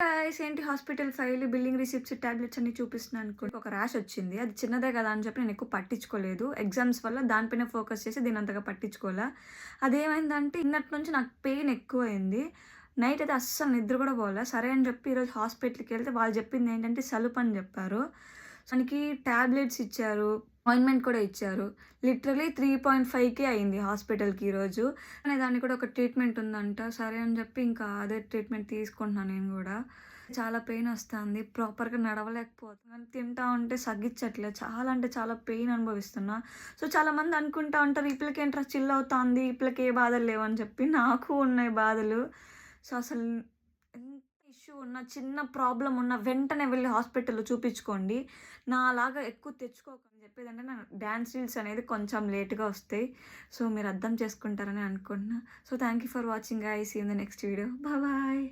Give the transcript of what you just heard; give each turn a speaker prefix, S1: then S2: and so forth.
S1: Guys ఏంటి hospital file, billing receipts, tablets అన్నీ చూపిస్తున్నాను అనుకోండి. ఒక ర్యాష్ వచ్చింది. అది చిన్నదే కదా అని చెప్పి నేను ఎక్కువ పట్టించుకోలేదు. ఎగ్జామ్స్ వల్ల దానిపైన ఫోకస్ చేసి దీన్ని అంతగా పట్టించుకోలే. అదేమైందంటే నిన్నటి నుంచి నాకు పెయిన్ ఎక్కువైంది. నైట్ అయితే అస్సలు నిద్ర కూడా పోలే. సరే అని చెప్పి ఈరోజు హాస్పిటల్‌కి వెళ్తే వాళ్ళు చెప్పింది ఏంటంటే సలుపు చెప్పారు. మనకి టాబ్లెట్స్ ఇచ్చారు. ఆయింట్‌మెంట్ కూడా ఇచ్చారు. లిటరల్లీ 3.5కే అయింది హాస్పిటల్‌కి ఈరోజు. అనే దానికి కూడా ఒక ట్రీట్మెంట్ ఉందంట. సరే అని చెప్పి ఇంకా అదే ట్రీట్మెంట్ తీసుకుంటున్నాను నేను గూడా. చాలా పెయిన్ ఒస్తాంది. ప్రాపర్‌గా నడవలేకపోతున్నాను. తింటా ఉంటే సగ్గిచ్చట్లేదు. చాలా అంటే చాలా పెయిన్ అనుభవిస్తున్నా. సో, చాలామంది అనుకుంటా ఉంటారు, "ఈ పిల్లకేంట్రా చిల్ అవుతాంది. ఈ పిల్లకి ఏ బాధలు లేవని" చెప్పి. నాకు ఉన్నాయి బాధలు. సో, అసలు ఎంత ఇష్యూ ఉన్నా, చిన్న ప్రాబ్లమ్ ఉన్నా వెంటనే వెళ్లి హాస్పిటల్‌లో చూపించుకోండి. నాలాగా ఎక్కువ తెచ్చుకోకని చెప్పేదంటే నా డాన్స్ రీల్స్ అనేది కొంచెం లేట్‌గా వస్తాయి. సో, మీరు అర్థం చేసుకుంటారని అనుకుంటున్నా. So, thank you for watching guys. See you in the next video. Bye.